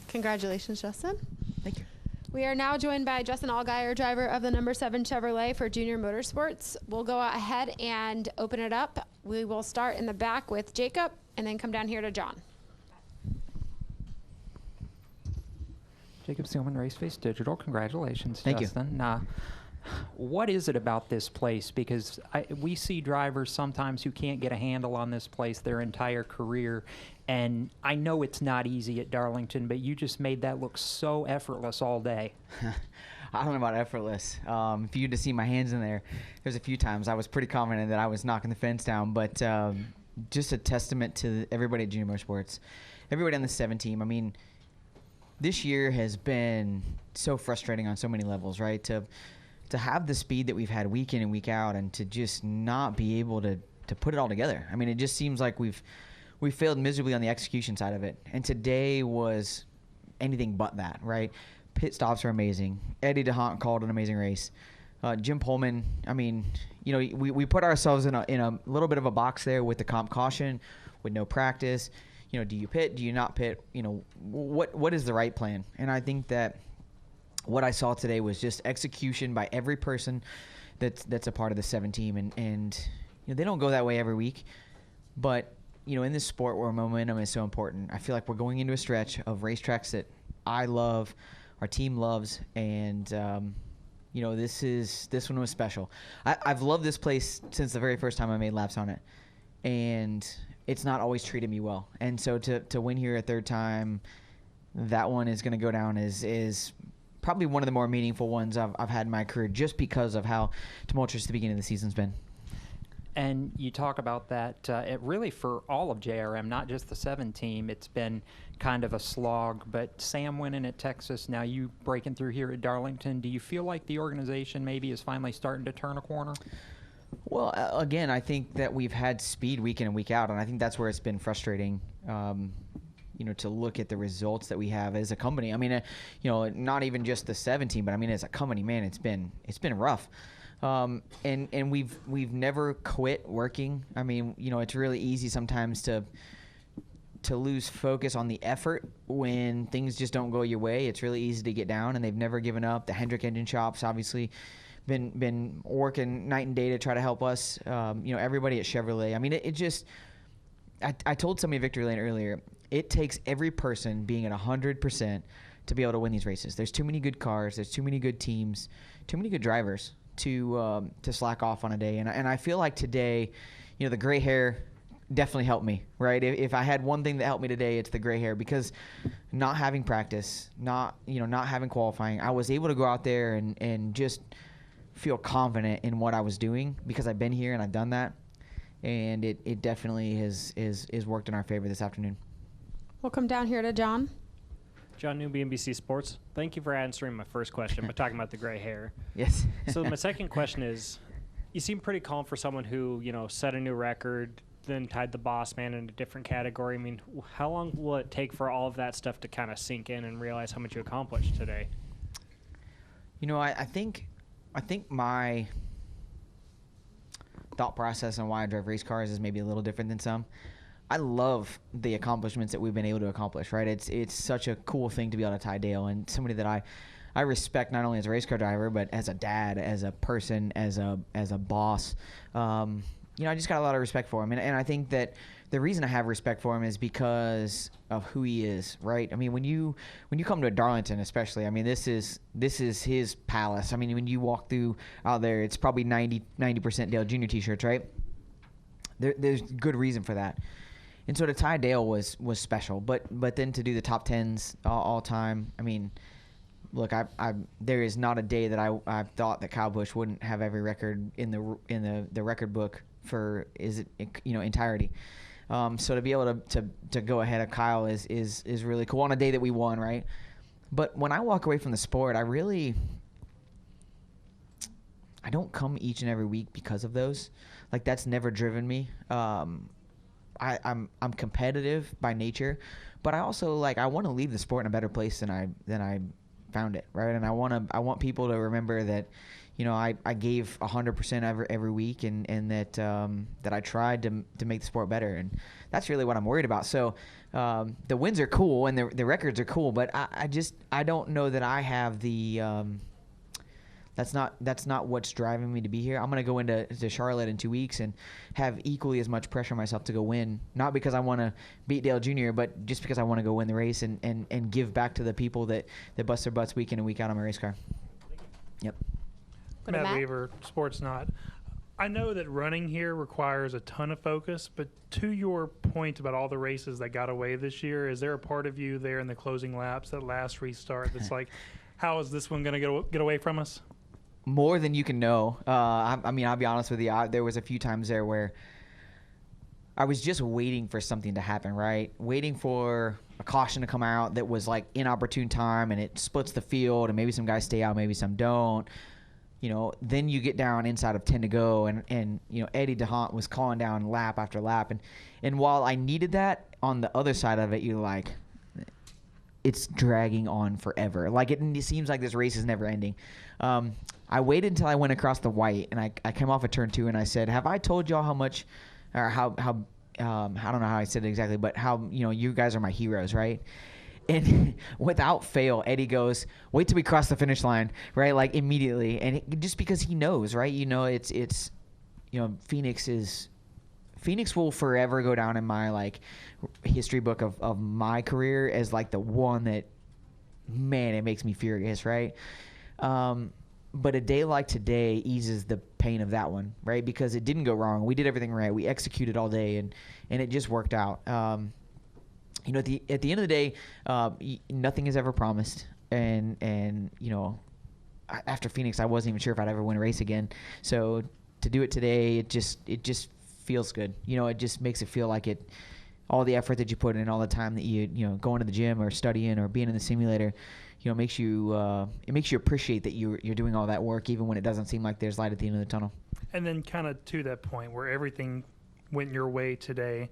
Congratulations, Justin. Thank you. We are now joined by Justin Allgaier, driver of the number 7 Chevrolet for Junior Motorsports. We'll go ahead and open it up. We will start in the back with Jacob and then come down here to John. Jacob Seelman, Raceface Digital. Congratulations, Thank Justin. What is it about this place? Because we see drivers sometimes who can't get a handle on this place their entire career. And I know it's not easy at Darlington, but you just made that look so effortless all day. I don't know about effortless. If you had to see my hands in there's a few times I was pretty confident that I was knocking the fence down. But just a testament to everybody at Junior Motorsports, everybody on the 7 team. I mean, this year has been so frustrating on so many levels, right? To have the speed that we've had week in and week out and to just not be able to put it all together. I mean, it just seems like we failed miserably on the execution side of it. And today was anything but that, right? Pit stops are amazing. Eddie DeHaan called an amazing race. Jim Pullman, I mean, you know, we put ourselves in a little bit of a box there with the comp caution, with no practice. You know, do you pit? Do you not pit? You know, what is the right plan? And I think that what I saw today was just execution by every person that's a part of the 7 team. And you know, they don't go that way every week. But, you know, in this sport where momentum is so important, I feel like we're going into a stretch of racetracks that I love, our team loves, and, you know, this one was special. I've loved this place since the very first time I made laps on it. And it's not always treated me well. And so to win here a third time, that one is going to go down as probably one of the more meaningful ones I've had in my career, just because of how tumultuous the beginning of the season's been. And you talk about that, it really for all of JRM, not just the 7 team, it's been kind of a slog. But Sam winning at Texas, now you breaking through here at Darlington, do you feel like the organization maybe is finally starting to turn a corner? Well, again, I think that we've had speed week in and week out, and I think that's where it's been frustrating, you know, to look at the results that we have as a company. I mean, you know, not even just the 7 team, but I mean, as a company, man, it's been rough. And we've never quit working. I mean, you know, it's really easy sometimes to lose focus on the effort when things just don't go your way. It's really easy to get down, and they've never given up. The Hendrick Engine Shops obviously been working night and day to try to help us. You know, everybody at Chevrolet. I mean, it just. I told somebody at Victory Lane earlier, it takes every person being at 100% to be able to win these races. There's too many good cars. There's too many good teams. Too many good drivers to slack off on a day. And I feel like today, you know, the gray hair definitely helped me, right? If I had one thing that helped me today, it's the gray hair, because not having practice, not having qualifying, I was able to go out there and just feel confident in what I was doing because I've been here and I've done that. And it definitely is worked in our favor this afternoon. We'll come down here to John. John Newby, NBC Sports. Thank you for answering my first question, but talking about the gray hair. Yes. So my second question is, you seem pretty calm for someone who, you know, set a new record, then tied the boss man in a different category. I mean, how long will it take for all of that stuff to kind of sink in and realize how much you accomplished today? You know, I think my thought process on why I drive race cars is maybe a little different than some. I love the accomplishments that we've been able to accomplish, right? It's such a cool thing to be able to tie Dale, and somebody that I respect not only as a race car driver, but as a dad, as a person, as a boss. You know, I just got a lot of respect for him, and I think that the reason I have respect for him is because of who he is, right? I mean, when you come to Darlington, especially, I mean, this is his palace. I mean, when you walk through out there, it's probably 90% Dale Jr. t-shirts, right? There's good reason for that. And so to tie Dale was special, but then to do the top 10s all time, I mean, look, there is not a day that I thought that Kyle Busch wouldn't have every record in the record book for entirety. So to be able to go ahead of Kyle is really cool on a day that we won, right? But when I walk away from the sport, I don't come each and every week because of those. Like, that's never driven me. I'm competitive by nature, but I also I want to leave the sport in a better place than I found it, right? And I want people to remember that, I gave 100% every week, and that that I tried to make the sport better, and that's really what I'm worried about. So the wins are cool and the records are cool, but I don't know that I have the that's not what's driving me to be here. I'm going to go into Charlotte in 2 weeks and have equally as much pressure on myself to go win, not because I want to beat Dale Jr., but just because I want to go win the race and give back to the people that bust their butts week in and week out on my race car. Yep. Matt Weaver, Sports Not. I know that running here requires a ton of focus, but to your point about all the races that got away this year, is there a part of you there in the closing laps, that last restart, that's like, how is this one going to get away from us? More than you can know. I mean, I'll be honest with you. There was a few times there where I was just waiting for something to happen, right? Waiting for a caution to come out that was like inopportune time, and it splits the field, and maybe some guys stay out, maybe some don't. Then you get down inside of 10 to go, and Eddie DeHaan was calling down lap after lap, and while I needed that, on the other side of it, you're like, it's dragging on forever. Like it seems like this race is never ending. I waited until I went across the white, and I came off of turn 2, and I said, have I told y'all how much, or how I don't know how I said it exactly, but how, you guys are my heroes, right? And without fail, Eddie goes, wait till we cross the finish line, right? Like immediately. And just because he knows, right? It's Phoenix will forever go down in my like history book of my career as like the one that, man, it makes me furious, right? But a day like today eases the pain of that one, right? Because it didn't go wrong. We did everything right. We executed all day, and it just worked out. At the end of the day, nothing is ever promised. And after Phoenix, I wasn't even sure if I'd ever win a race again. So to do it today, it just feels good. It just makes it feel like all the effort that you put in, all the time that you going to the gym or studying or being in the simulator, makes you appreciate that you're doing all that work, even when it doesn't seem like there's light at the end of the tunnel. And then kind of to that point where everything went your way today,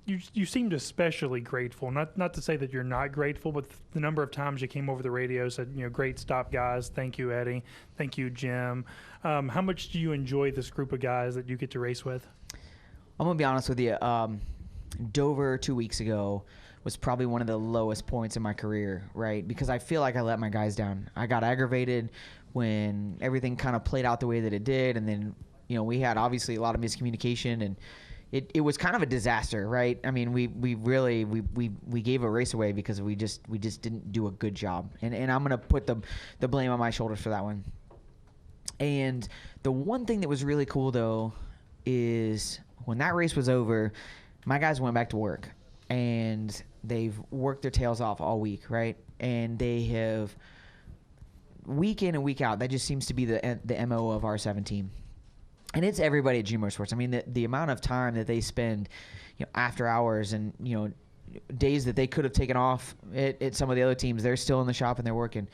you seemed especially grateful. Not to say that you're not grateful, but the number of times you came over the radio, said, great stop, guys. Thank you, Eddie. Thank you, Jim. How much do you enjoy this group of guys that you get to race with? I'm going to be honest with you. Dover 2 weeks ago was probably one of the lowest points in my career, right? Because I feel like I let my guys down. I got aggravated when everything kind of played out the way that it did, and then we had obviously a lot of miscommunication, and it was kind of a disaster, right? I mean, we really gave a race away because we just didn't do a good job, and I'm gonna put the blame on my shoulders for that one. And the one thing that was really cool though is when that race was over, my guys went back to work, and they've worked their tails off all week, right? And they have week in and week out. That just seems to be the MO of our 7 team. And it's everybody at Junior Motorsports. I mean, the amount of time that they spend, after hours and, days that they could have taken off at some of the other teams, they're still in the shop and they're working.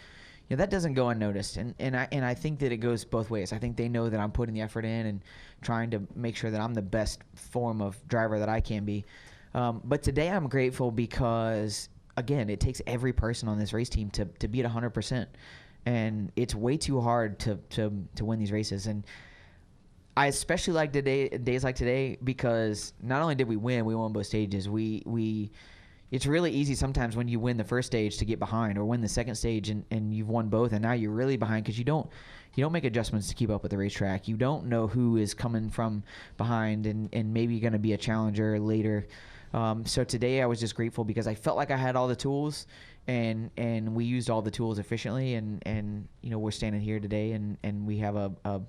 That doesn't go unnoticed. And I think that it goes both ways. I think they know that I'm putting the effort in and trying to make sure that I'm the best form of driver that I can be. But today I'm grateful because, again, it takes every person on this race team to be at 100%. And it's way too hard to win these races. And I especially like days like today because not only did we won both stages. It's really easy sometimes when you win the first stage to get behind, or win the second stage and you've won both, and now you're really behind because you don't make adjustments to keep up with the racetrack. You don't know who is coming from behind and maybe going to be a challenger later. So today I was just grateful because I felt like I had all the tools, and we used all the tools efficiently, and we're standing here today and we have a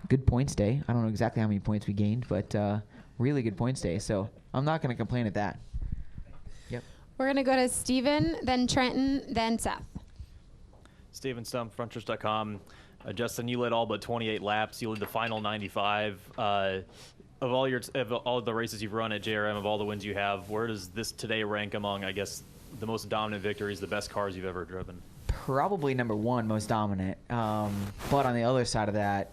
good points day. I don't know exactly how many points we gained, but really good points day. So I'm not going to complain at that. Yep. We're going to go to Steven, then Trenton, then Seth. Steven Stump, frontrust.com. Justin, you led all but 28 laps. You led the final 95. Of all the races you've run at JRM, of all the wins you have, where does this today rank among, I guess, the most dominant victories, the best cars you've ever driven? Probably number one, most dominant. But on the other side of that,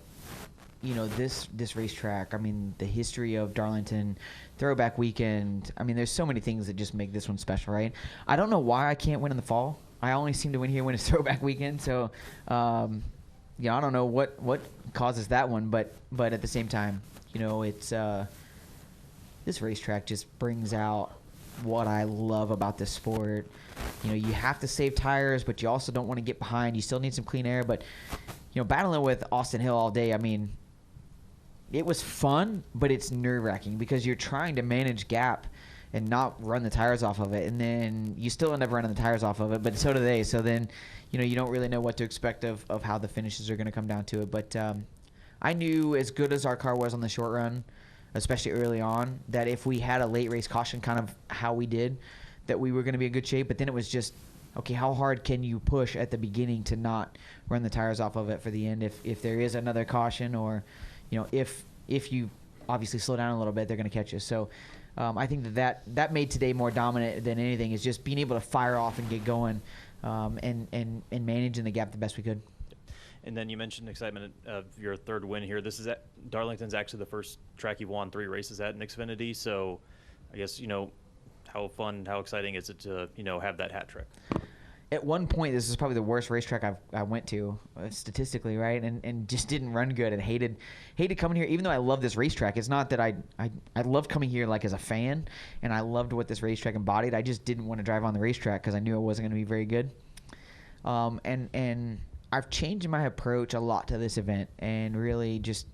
this racetrack, I mean, the history of Darlington, throwback weekend, I mean, there's so many things that just make this one special, right? I don't know why I can't win in the fall. I only seem to win here when it's throwback weekend. So, I don't know what causes that one, but at the same time, it's this racetrack just brings out what I love about this sport. You have to save tires, but you also don't want to get behind. You still need some clean air, but battling with Austin Hill all day, I mean, it was fun, but it's nerve-wracking because you're trying to manage gap and not run the tires off of it, and then you still end up running the tires off of it, but so do they. So then, you don't really know what to expect of how the finishes are going to come down to it. But I knew, as good as our car was on the short run, especially early on, that if we had a late race caution, kind of how we did, that we were going to be in good shape. But then it was just, okay, how hard can you push at the beginning to not run the tires off of it for the end if there is another caution, or if you obviously slow down a little bit, they're going to catch you. So I think that made today more dominant than anything, is just being able to fire off and get going, and managing the gap the best we could. And then you mentioned excitement of your third win here. This is Darlington's actually the first track you've won 3 races at in Xfinity. So I guess, how fun, how exciting is it to, have that hat trick? At one point, this is probably the worst racetrack I went to, statistically, right? And just didn't run good, and hated coming here. Even though I love this racetrack, it's not that I loved coming here like as a fan, and I loved what this racetrack embodied. I just didn't want to drive on the racetrack because I knew it wasn't going to be very good. And I've changed my approach a lot to this event, and really just,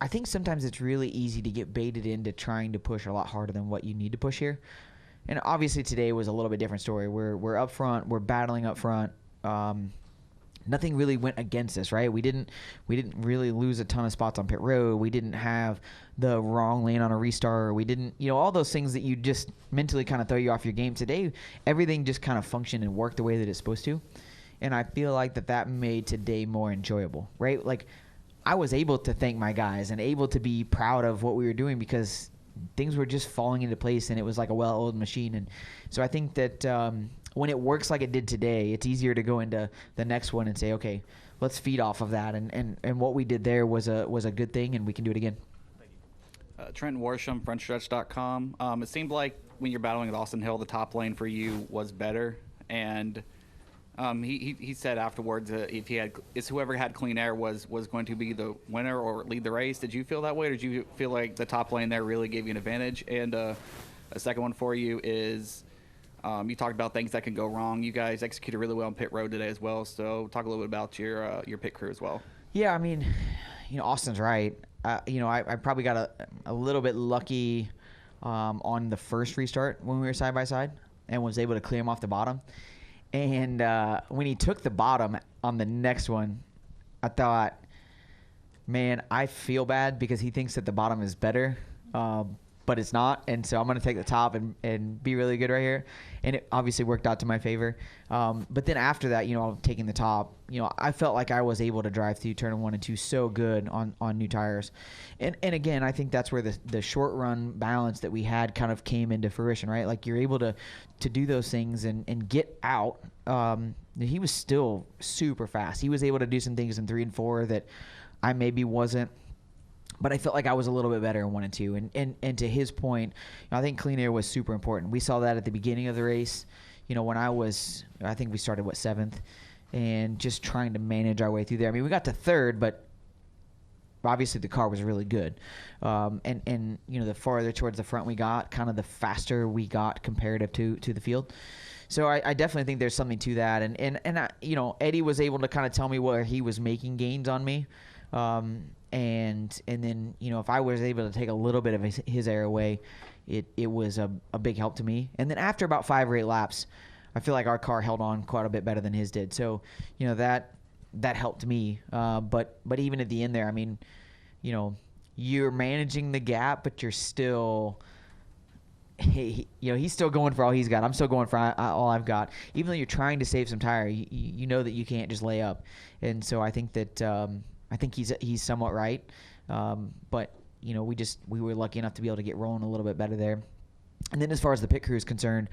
I think sometimes it's really easy to get baited into trying to push a lot harder than what you need to push here. And obviously today was a little bit different story. We're up front, we're battling up front. Nothing really went against us, right? We didn't really lose a ton of spots on pit road. We didn't have the wrong lane on a restart. We didn't, all those things that you just mentally kind of throw you off your game. Today, everything just kind of functioned and worked the way that it's supposed to. And I feel like that made today more enjoyable, right? Like, I was able to thank my guys and able to be proud of what we were doing because things were just falling into place, and it was like a well-oiled machine. And so I think that when it works like it did today, it's easier to go into the next one and say, okay, let's feed off of that. And what we did there was a good thing, and we can do it again. Trent Warsham, FrenchStretch.com. It seemed like when you're battling with Austin Hill, the top lane for you was better, and he said afterwards if whoever had clean air was going to be the winner or lead the race. Did you feel that way, or did you feel like the top lane there really gave you an advantage? And a second one for you is you talked about things that can go wrong. You guys executed really well on pit road today as well. So talk a little bit about your pit crew as well. Yeah, I mean, Austin's right. I probably got a little bit lucky on the first restart when we were side by side and was able to clear him off the bottom. And when he took the bottom on the next one, I thought, man, I feel bad because he thinks that the bottom is better, but it's not. And so I'm going to take the top and be really good right here. And it obviously worked out to my favor. But then after that, taking the top, I felt like I was able to drive through turn 1 and 2 so good on new tires. And again, I think that's where the short run balance that we had kind of came into fruition, right? Like, you're able to do those things and get out. He was still super fast. He was able to do some things in 3 and 4 that I maybe wasn't. But I felt like I was a little bit better in 1 and 2. And to his point, I think clean air was super important. We saw that at the beginning of the race. When I think we started, 7th? And just trying to manage our way through there. I mean, we got to 3rd, but obviously the car was really good. And the farther towards the front we got, kind of the faster we got comparative to the field. So I definitely think there's something to that. And I, Eddie was able to kind of tell me where he was making gains on me. And then, if I was able to take a little bit of his air away, it was a big help to me. And then after about 5 or 8 laps, I feel like our car held on quite a bit better than his did. So, that helped me. But even at the end there, I mean, you're managing the gap, but you're still, he's still going for all he's got. I'm still going for all I've got. Even though you're trying to save some tire, you know that you can't just lay up. And so I think that he's somewhat right. But we were lucky enough to be able to get rolling a little bit better there. And then as far as the pit crew is concerned,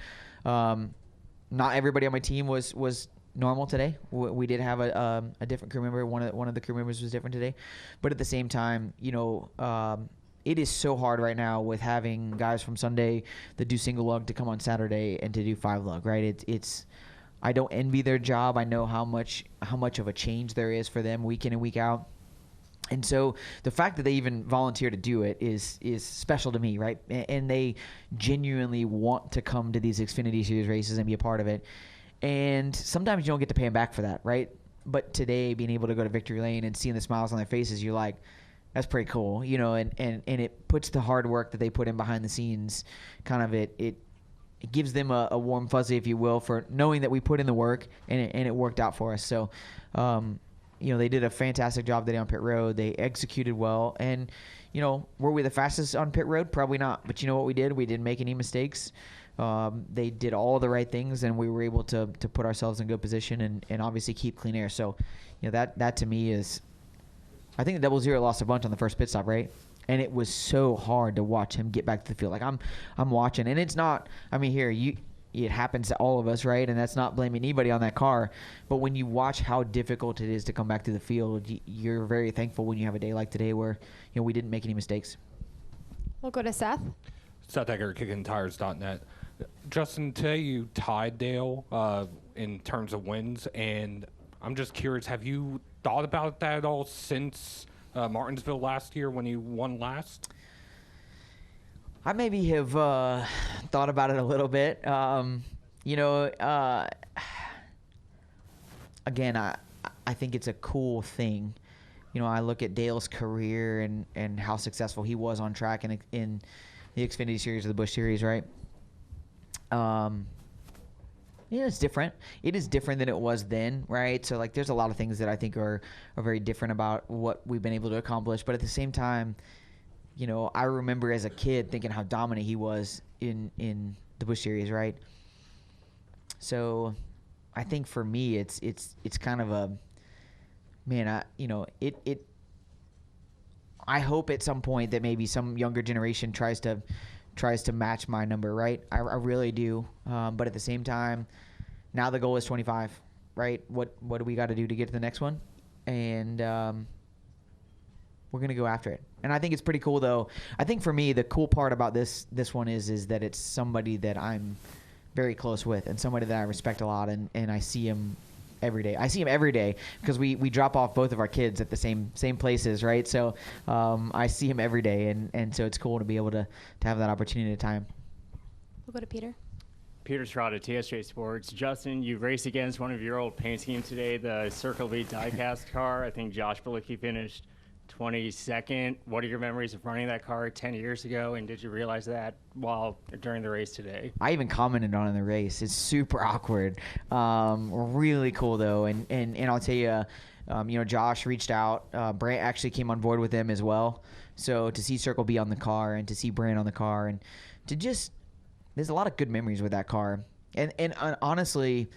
not everybody on my team was normal today. We did have a different crew member. One of the crew members was different today. But at the same time, it is so hard right now with having guys from Sunday that do single lug to come on Saturday and to do 5 lug, right? It's I don't envy their job. I know how much of a change there is for them week in and week out. And so the fact that they even volunteer to do it is special to me, right? And they genuinely want to come to these Xfinity Series races and be a part of it. And sometimes you don't get to pay them back for that, right? But today, being able to go to Victory Lane and seeing the smiles on their faces, you're like, that's pretty cool, you know, and it puts the hard work that they put in behind the scenes, kind of it gives them a warm fuzzy, if you will, for knowing that we put in the work and it worked out for us. So, you know, they did a fantastic job today on pit road. They executed well. And, you know, were we the fastest on pit road? Probably not. But you know what we did? We didn't make any mistakes. They did all the right things, and we were able to put ourselves in good position and obviously keep clean air. So, you know, that to me is – I think the 00 lost a bunch on the first pit stop, right? And it was so hard to watch him get back to the field. Like, I'm watching. And it's not – I mean, here, it happens to all of us, right? And that's not blaming anybody on that car. But when you watch how difficult it is to come back to the field, you're very thankful when you have a day like today where, you know, we didn't make any mistakes. We'll go to Seth. Seth Egger, KickingTires.net. Justin, today you tied Dale in terms of wins, and I'm just curious, have you thought about that at all since Martinsville last year when you won last? I maybe have thought about it a little bit. You know, again, I think it's a cool thing. You know, I look at Dale's career and how successful he was on track in the Xfinity Series or the Busch Series, right? Yeah, it's different. It is different than it was then, right? So, like, there's a lot of things that I think are very different about what we've been able to accomplish. But at the same time, you know, I remember as a kid thinking how dominant he was in the Busch Series, right? So, I think for me, it's kind of a man. I hope at some point that maybe some younger generation tries to match my number, right? I really do. But at the same time, now the goal is 25, right? What do we got to do to get to the next one? And we're going to go after it. And I think it's pretty cool, though. I think for me, the cool part about this one is that it's somebody that I'm very close with and somebody that I respect a lot, and I see him every day. I see him every day because we drop off both of our kids at the same places, right? So I see him every day, and so it's cool to be able to have that opportunity at a time. We'll go to Peter. Peter Strada, TSJ Sports. Justin, you raced against one of your old paint schemes today, the Circle V diecast car. I think Josh Bilicki finished 22nd. What are your memories of running that car 10 years ago, and did you realize that during the race today? I even commented on it in the race. It's super awkward. Really cool, though. And I'll tell you, you know, Josh reached out. Brant actually came on board with them as well. So to see Circle B on the car and to see Brant on the car and to just – there's a lot of good memories with that car. And honestly,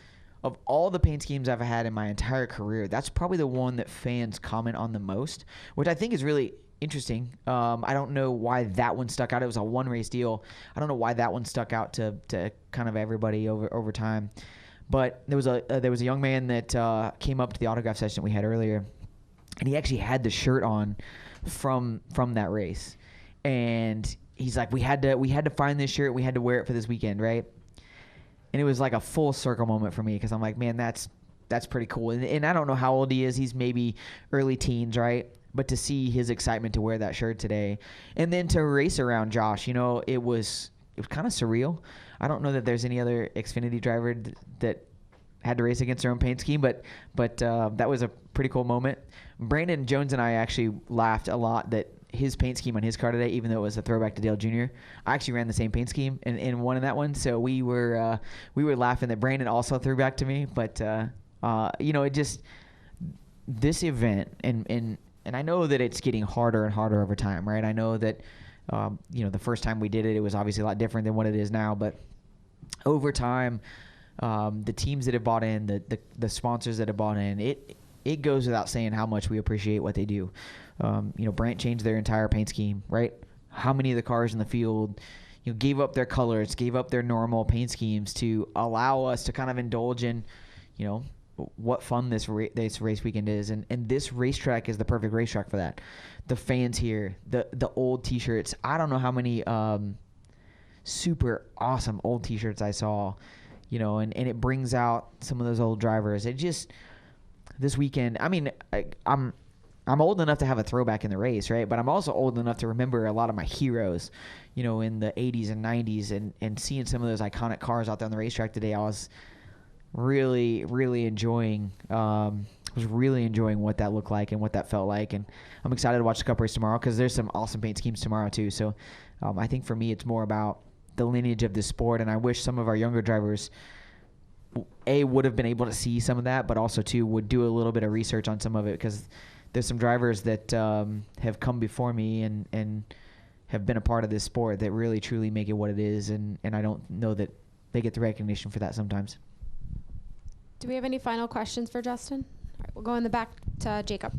of all the paint schemes I've had in my entire career, that's probably the one that fans comment on the most, which I think is really interesting. I don't know why that one stuck out. It was a one-race deal. I don't know why that one stuck out to kind of everybody over time. But there was a young man that came up to the autograph session we had earlier, and he actually had the shirt on from that race. And he's like, we had to find this shirt. We had to wear it for this weekend, right? And it was like a full circle moment for me because I'm like, man, that's pretty cool. And I don't know how old he is. He's maybe early teens, right? But to see his excitement to wear that shirt today and then to race around Josh, you know, it was kind of surreal. I don't know that there's any other Xfinity driver that had to race against their own paint scheme, but that was a pretty cool moment. Brandon Jones and I actually laughed a lot that his paint scheme on his car today, even though it was a throwback to Dale Jr., I actually ran the same paint scheme and won in that one. So we were laughing that Brandon also threw back to me. But you know, it just this event and I know that it's getting harder and harder over time, right? I know that you know, the first time we did it, it was obviously a lot different than what it is now. But over time, the teams that have bought in, the sponsors that have bought in, it goes without saying how much we appreciate what they do. You know, Brant changed their entire paint scheme, right? How many of the cars in the field, you know, gave up their colors, gave up their normal paint schemes to allow us to kind of indulge in, you know, what fun this race weekend is, and this racetrack is the perfect racetrack for that. The fans here, the old T-shirts. I don't know how many super awesome old T-shirts I saw, and it brings out some of those old drivers. It just this weekend. I mean, I'm old enough to have a throwback in the race, right? But I'm also old enough to remember a lot of my heroes, in the 80s and 90s, and seeing some of those iconic cars out there on the racetrack today. I was really, really enjoying what that looked like and what that felt like. And I'm excited to watch the Cup race tomorrow because there's some awesome paint schemes tomorrow too. So I think for me, it's more about the lineage of this sport, and I wish some of our younger drivers would have been able to see some of that, but also too would do a little bit of research on some of it, because there's some drivers that have come before me and have been a part of this sport that really truly make it what it is, and I don't know that they get the recognition for that sometimes. Do we have any final questions for Justin? All right, we'll go in the back to Jacob.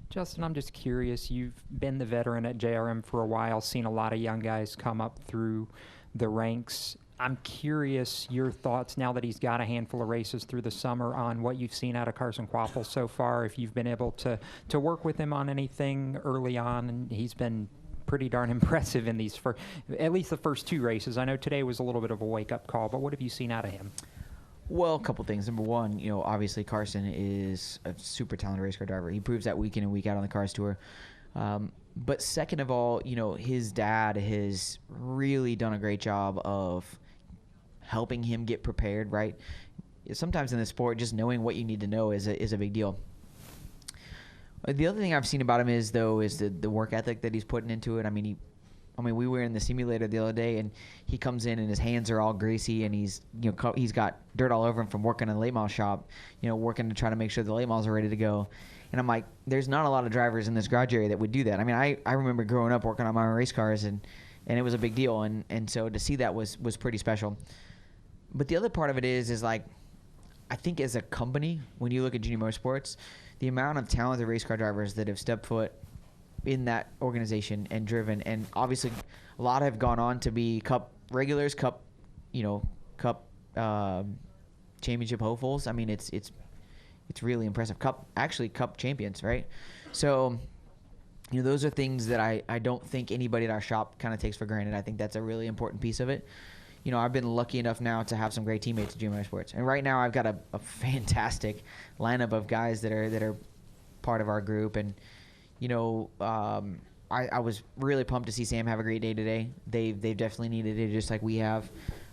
Justin, I'm just curious. You've been the veteran at JRM for a while, seen a lot of young guys come up through the ranks. I'm curious your thoughts now that he's got a handful of races through the summer on what you've seen out of Carson Quaffle so far, if you've been able to work with him on anything early on. And he's been pretty darn impressive in these, at least the first two races. I know today was a little bit of a wake-up call, but what have you seen out of him? Well, a couple things. Number one, obviously Carson is a super talented race car driver. He proves that week in and week out on the Cars Tour. But second of all, his dad has really done a great job of helping him get prepared, right? Sometimes in the sport, just knowing what you need to know is a big deal. The other thing I've seen about him is the work ethic that he's putting into it. I mean, we were in the simulator the other day, and he comes in and his hands are all greasy, and he's got dirt all over him from working in the late model shop, working to try to make sure the late models are ready to go. And I'm like, there's not a lot of drivers in this garage area that would do that. I mean, I remember growing up working on my own race cars, and it was a big deal, and so to see that was pretty special. But the other part of it is like, I think as a company, when you look at Junior Motorsports, the amount of talented race car drivers that have stepped foot in that organization and driven, and obviously a lot have gone on to be Cup regulars, Cup championship hopefuls. I mean, it's really impressive. Cup champions, right? So, those are things that I don't think anybody at our shop kind of takes for granted. I think that's a really important piece of it. I've been lucky enough now to have some great teammates at Junior Motorsports, and right now I've got a fantastic lineup of guys that are part of our group. And I was really pumped to see Sam have a great day today. They've definitely needed it, just like we have.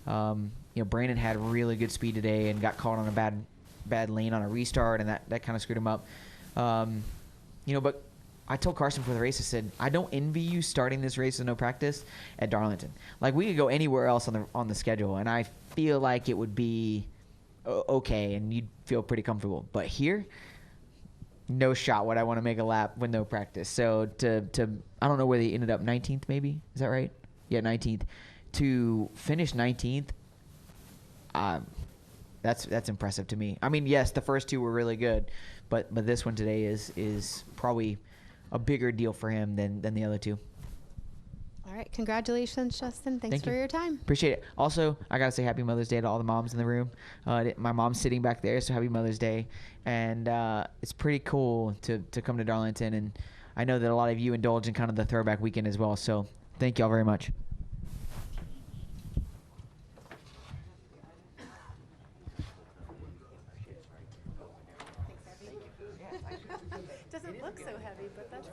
Brandon had really good speed today and got caught on a bad lane on a restart, and that kind of screwed him up. But I told Carson before the race, I said, I don't envy you starting this race with no practice at Darlington. Like, we could go anywhere else on the schedule, and I feel like it would be okay, and you'd feel pretty comfortable. But here, no shot would I want to make a lap with no practice. So I don't know where they ended up, 19th maybe? Is that right? Yeah, 19th. To finish 19th, that's impressive to me. I mean, yes, the first two were really good, but this one today is probably a bigger deal for him than the other two. All right. Congratulations, Justin. Thanks Thank for you. your time. Appreciate it. Also, I got to say Happy Mother's Day to all the moms in the room. My mom's sitting back there, so Happy Mother's Day. And it's pretty cool to come to Darlington. And I know that a lot of you indulge in kind of the throwback weekend as well. So thank y'all very much. Doesn't look so heavy, but that's